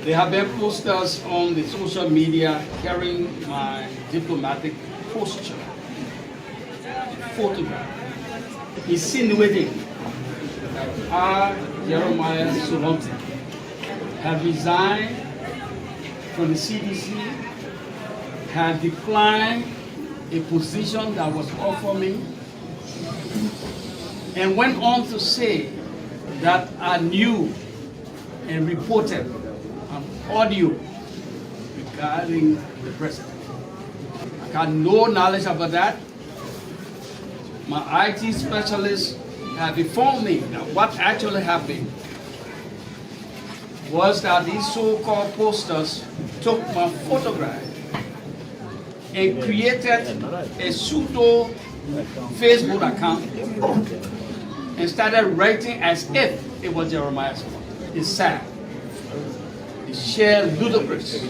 There have been posters on the social media carrying my diplomatic posture, photograph, insinuating that I, Jeremiah Solomon, have resigned from the CDC, have declined a position that was offered me, and went on to say that I knew and reported an audio regarding the president. I got no knowledge about that. My IT specialists have informed me that what actually happened was that these so-called posters took my photograph and created a pseudo Facebook account and started writing as if it was Jeremiah Solomon. It's sad. It's sheer ludicrous.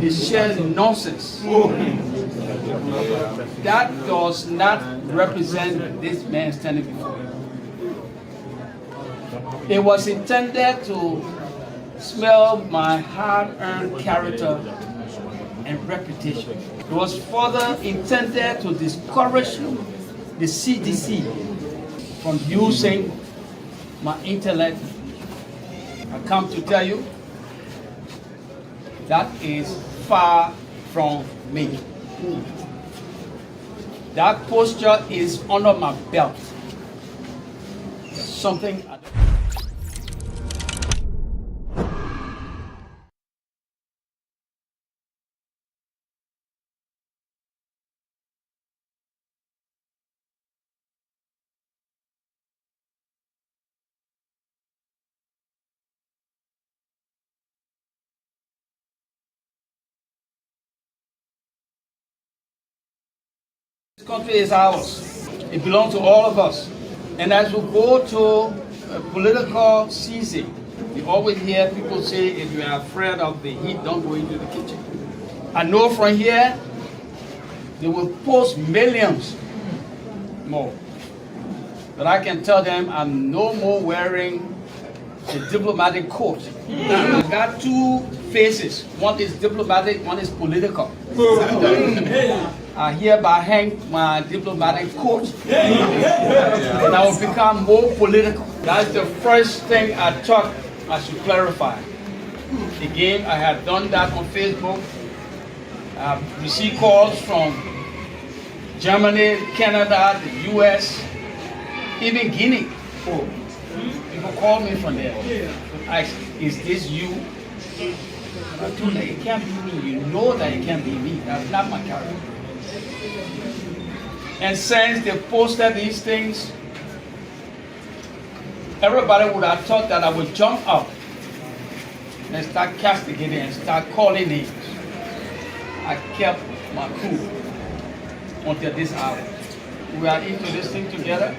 It's sheer nonsense. That does not represent this man standing before you. It was intended to smell my hard-earned character and reputation. It was further intended to discourage the CDC from using my intellect. I come to tell you that is far from me. That posture is under my belt. Something I don't. This country is ours. It belongs to all of us. And as we go to a political season, you always hear people say, if you are afraid of the heat, don't go into the kitchen. I know from here, they will post millions more. But I can tell them I'm no more wearing a diplomatic coat. I got two faces. One is diplomatic, one is political. I hereby hang my diplomatic coat, and I will become more political. That's the first thing I thought I should clarify. Again, I have done that on Facebook. I've received calls from Germany, Canada, the US, even Guinea. Oh, people call me from there. Ask, is this you? I told them, it can't be me. You know that it can't be me. That's not my character. And since they posted these things, everybody would have thought that I would jump up and start castigating and start calling names. I kept my cool until this hour. We are into this thing together.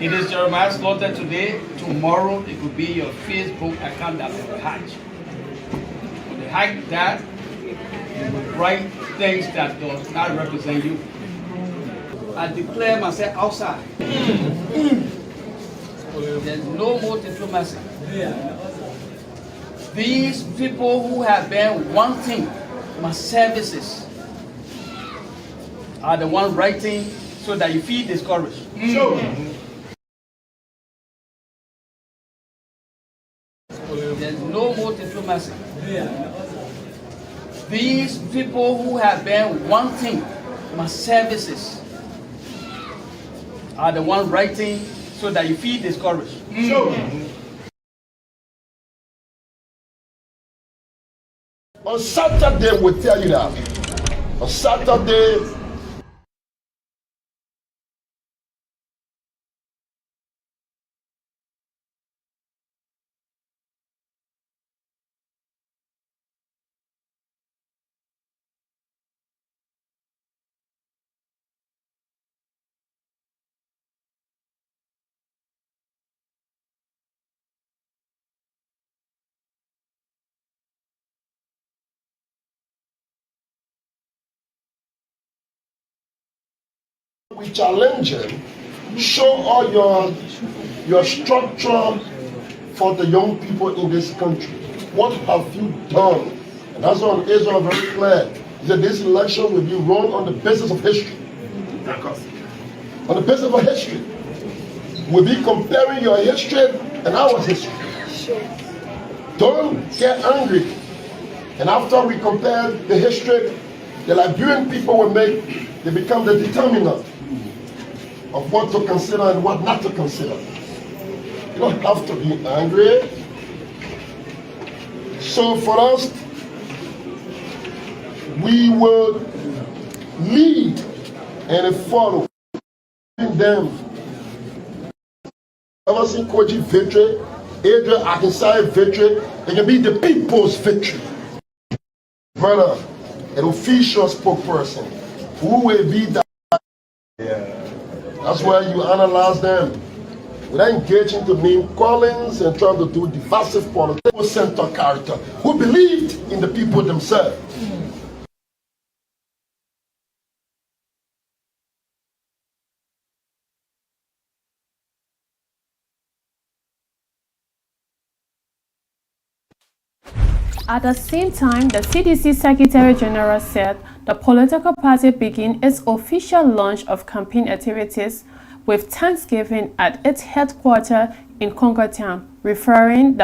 It is Jeremiah Slaughter today. Tomorrow it could be your Facebook account that will hack. When they hack that, you will write things that does not represent you. I declare myself outside. There's no more diplomacy. These people who have been wanting my services are the ones writing so that you feel discouraged. There's no more diplomacy. These people who have been wanting my services are the ones writing so that you feel discouraged. On Saturday, we'll tell you that. On Saturday, we challenge him, show all your structure for the young people in this country? What have you done? And that's why Israel are very clear. That this election will be run on the basis of history. On the basis of history. We'll be comparing your history and our history. Don't get angry. And after we compare the history, the Liberian people will they become the determinant of what to consider and what not to consider. You don't have to be angry. So for us, we will lead and follow them. Ever seen Koji victory? Adrian Akinsai victory? It can be the people's victory. Brother, an official spokesperson who will be that. That's why you analyze them. Without engaging to name callings and trying to do divisive political center character who believed in the people themselves. At the same time, the CDC Secretary General said the political party began its official launch of campaign activities with Thanksgiving at its headquarters in Congotown, referencing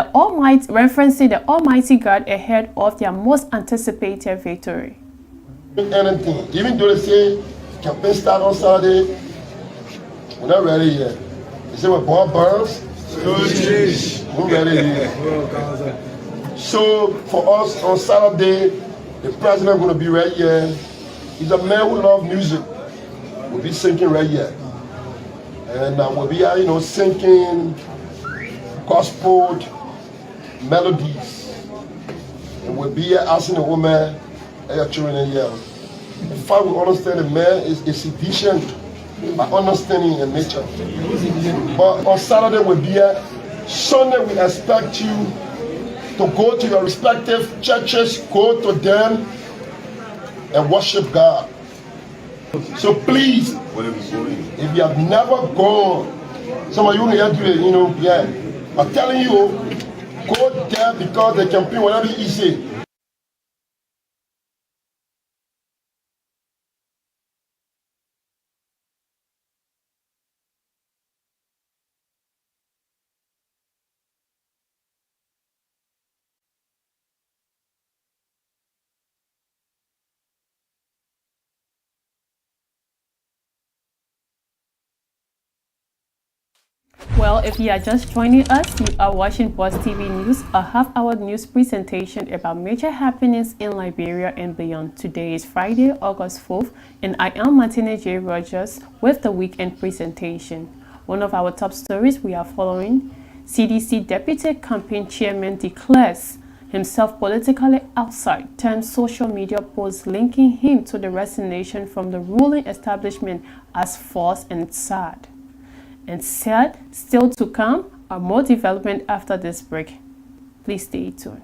the Almighty God ahead of their most anticipated victory. Anything, even though they say campaign start on Saturday, we're not ready yet. They say we're born burns, we're ready yet. So for us on Saturday, the president going to be right here. He's a man who loves music. We'll be singing right here. And we'll be, singing gospel melodies. And we'll be asking the woman, your children in here. In fact, we understand the man is a sedition by understanding in nature. But on Saturday we'll be here. Sunday we expect you to go to your respective churches, go to them and worship God. So please, if you have never gone, some of you here today, I'm telling you, go there because the campaign will not be easy. Well, if you are just joining us, you are watching Boss TV News, a half-hour news presentation about major happenings in Liberia and beyond. Today is Friday, August 4th, and I am Martina J. Rogers with the weekend presentation. One of our top stories we are following: CDC Deputy Campaign Chairman declares himself politically outside, turns social media posts linking him to the resignation from the ruling establishment as false and sad. And said, still to come are more development after this break. Please stay tuned.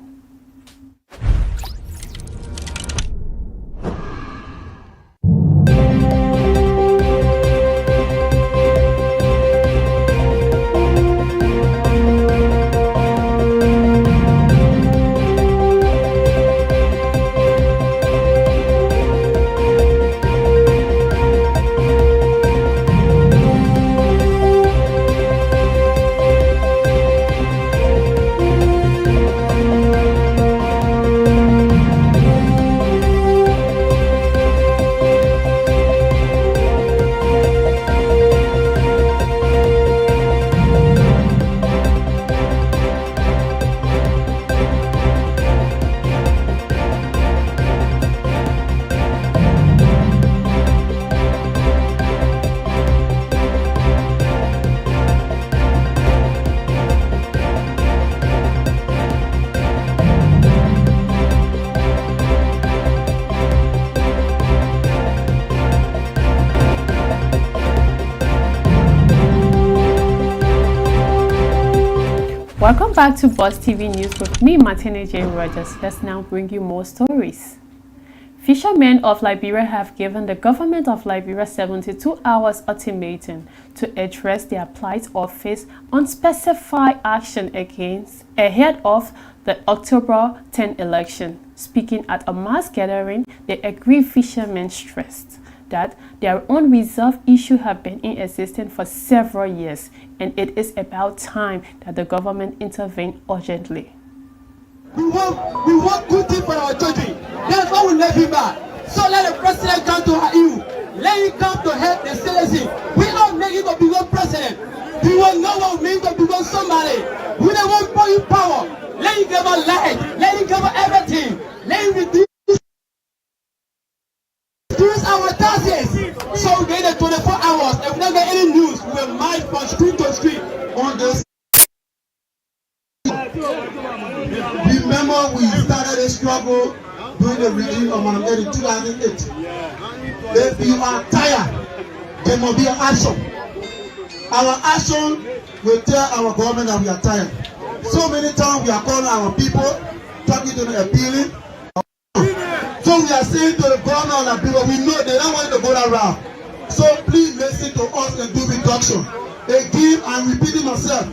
Welcome back to Boss TV News with me, Martina J. Rogers. Let's now bring you more stories. Fishermen of Liberia have given the government of Liberia 72 hours ultimatum to address their plight or face unspecified action ahead of the October 10 election. Speaking at a mass gathering, the aggrieved fishermen stressed that their unresolved issue have been in existence for several years, and it is about time that the government intervene urgently. We want good things for our children. That's why we let him back. So let the president come to our EU. Let him come to help the citizens. We don't make him to become president. We will know what we mean to become somebody. We don't want for you power. Let him give us light. Let him give us everything. Let him reduce our taxes. So we get the 24 hours. If we don't get any news, we will march from street to street on this. Remember, we started a struggle during the regime of Madam in 2008. If you are tired, there must be an action. Our action will tell our government that we are tired. So many times we are calling our people, talking to them, appealing. So we are saying to the government and the people, we know they don't want to go that route. So please listen to us and do reduction. Again, I'm repeating myself.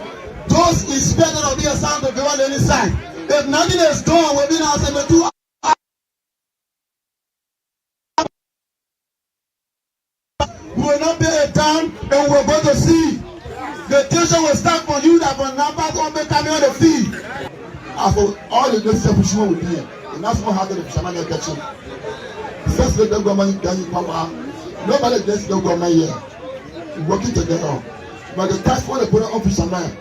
Those inspectors of the sound of government any side. If nothing is done within our 72 hours, we will not pay a dime and we will go to sea. The tension will start for you that for numbers will be coming on the field. For all the next will be here. And that's what happened to Shamania Kitchen. Since the government getting power, nobody gets the government here. Working together. But the tax for the put on fishermen,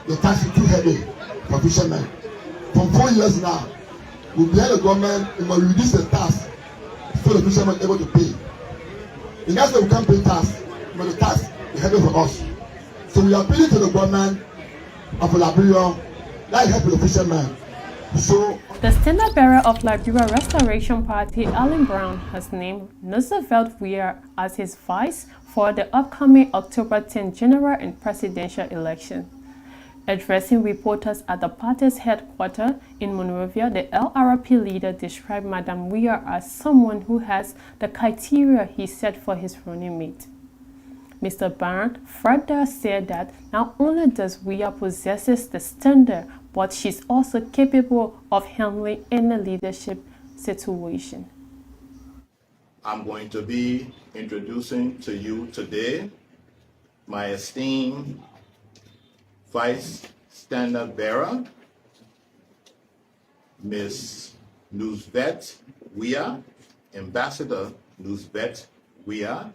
the tax is too heavy for fishermen. For 4 years now, we behind the government, we must reduce the tax so the fishermen are able to pay. And that's why we can't pay tax, but the tax is heavy for us. So we are appealing to the government of Liberia, that help the fishermen. So the standard bearer of Liberia Restoration Party, Alan Brown, has named Roosevelt Weir as his vice for the upcoming October 10 general and presidential election. Addressing reporters at the party's headquarters in Monrovia, the LRP leader described Madam Weir as someone who has the criteria he set for his running mate. Mr. Barnes further said that not only does Weir possesses the standard, but she's also capable of handling any leadership situation. I'm going to be introducing to you today my esteemed Vice Standard Bearer, Ms. Roosevelt Weir, Ambassador Roosevelt Weir,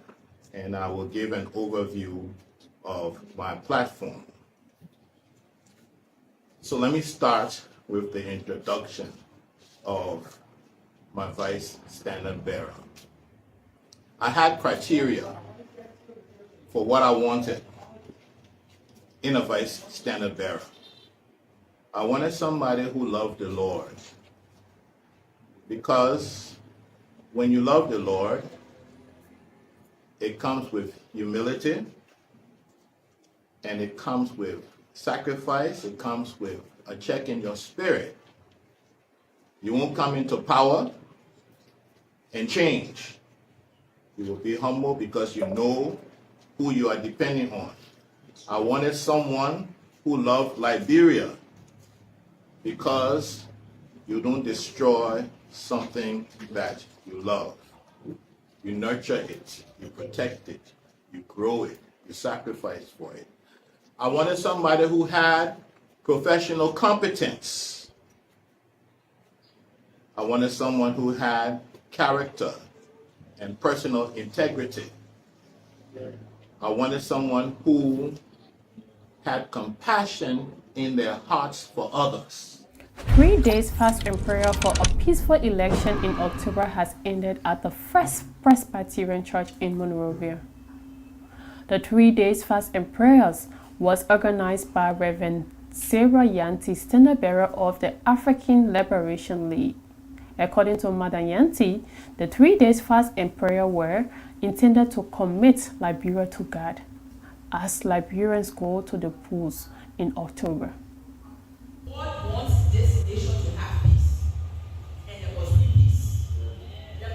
and I will give an overview of my platform. So let me start with the introduction of my Vice Standard Bearer. I had criteria for what I wanted in a Vice Standard Bearer. I wanted somebody who loved the Lord, because when you love the Lord, it comes with humility, and it comes with sacrifice, it comes with a check in your spirit. You won't come into power and change. You will be humble because you know who you are depending on. I wanted someone who loved Liberia, because you don't destroy something that you love. You nurture it, you protect it, you grow it, you sacrifice for it. I wanted somebody who had professional competence. I wanted someone who had character and personal integrity. I wanted someone who had compassion in their hearts for others. 3 days fast and prayer for a peaceful election in October has ended at the First Presbyterian Church in Monrovia. The 3 days fast and prayers was organized by Reverend Sarah Yanti, standard bearer of the African Liberation League. According to Madam Yanti, the 3 days fast and prayer were intended to commit Liberia to God as Liberians go to the polls in October. God wants this nation to have peace, and there must be peace. There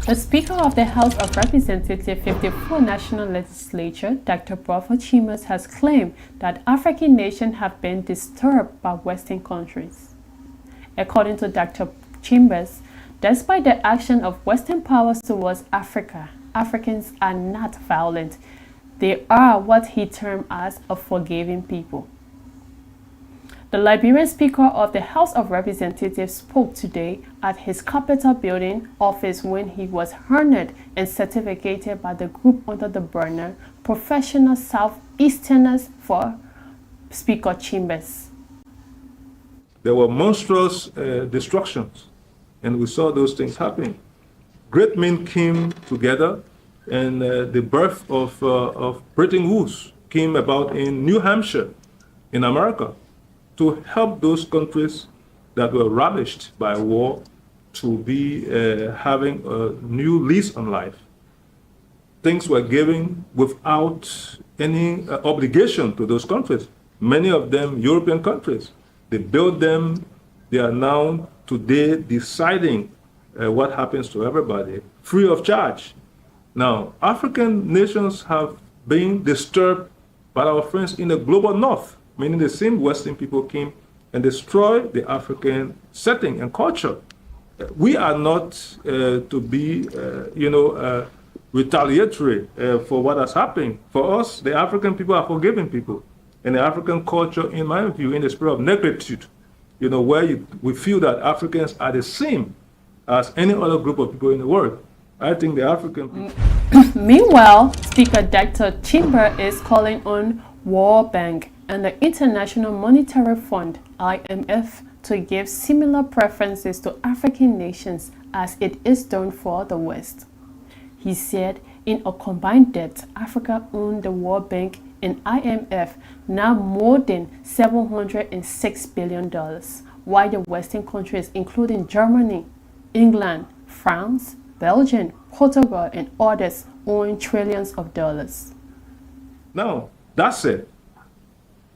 The Speaker of the House of Representatives 54 National Legislature, Dr. Crawford Chambers, has claimed that African nations have been disturbed by Western countries. According to Dr. Chambers, despite the action of Western powers towards Africa, Africans are not violent. They are what he termed as a forgiving people. The Liberian Speaker of the House of Representatives spoke today at his Capitol building office when he was honored and certificated by the group under the banner Professional Southeasterners for Speaker Chambers. There were monstrous destructions, and we saw those things happening. Great men came together, and the birth of Bretton Woods came about in New Hampshire, in America, to help those countries that were ravished by war to be having a new lease on life. Things were given without any obligation to those countries. Many of them European countries. They built them. They are now today deciding what happens to everybody, free of charge. Now, African nations have been disturbed by our friends in the global north, meaning the same Western people came and destroyed the African setting and culture. We are not to be, retaliatory for what has happened. For us, the African people are forgiving people. And the African culture, in my view, in the spirit of negritude, where we feel that Africans are the same as any other group of people in the world. I think the African people... Meanwhile, Speaker Dr. Chambers is calling on World Bank and the International Monetary Fund, IMF, to give similar preferences to African nations as it is done for the West. He said in a combined debt, Africa owed the World Bank and IMF now more than $706 billion, while the Western countries, including Germany, England, France, Belgium, Portugal, and others, own trillions of dollars. Now, that's it.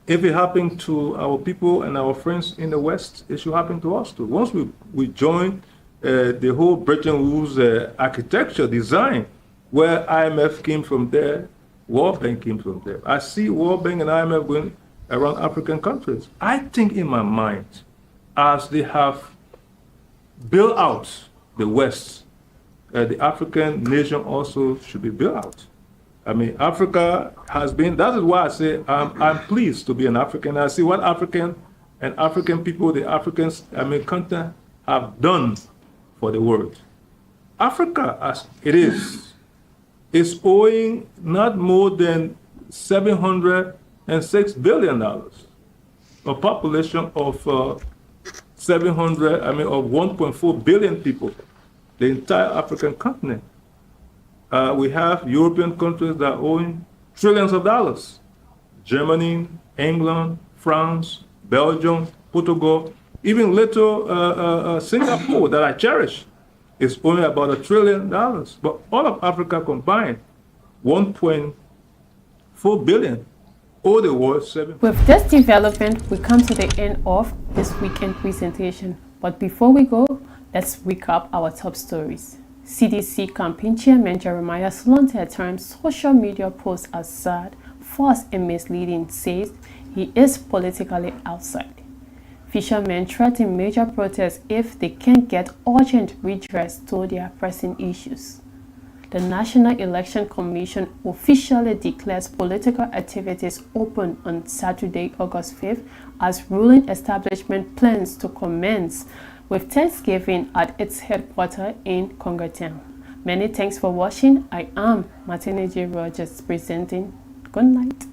If it happened to our people and our friends in the West, it should happen to us too. Once we join the whole Bretton Woods architecture design, where IMF came from there, World Bank came from there. I see World Bank and IMF going around African countries. I think in my mind, as they have built out the West, the African nation also should be built out. I mean, Africa has been, that is why I say I'm pleased to be an African. I see what African people, the Africans, continent have done for the world. Africa, as it is owing not more than $706 billion, a population of 1.4 billion people, the entire African continent. We have European countries that own trillions of dollars. Germany, England, France, Belgium, Portugal, even little Singapore that I cherish is only about $1 trillion. But all of Africa combined, 1.4 billion. All the world, 7. With this development, we come to the end of this weekend presentation. But before we go, let's recap our top stories. CDC campaign chairman Jeremiah Slunter terms social media posts as sad, false and misleading, says he is politically outside. Fishermen threaten major protests if they can't get urgent redress to their pressing issues. The National Election Commission officially declares political activities open on Saturday, August 5th, as ruling establishment plans to commence with Thanksgiving at its headquarters in Congertown. Many thanks for watching. I am Martina J. Rogers presenting. Good night.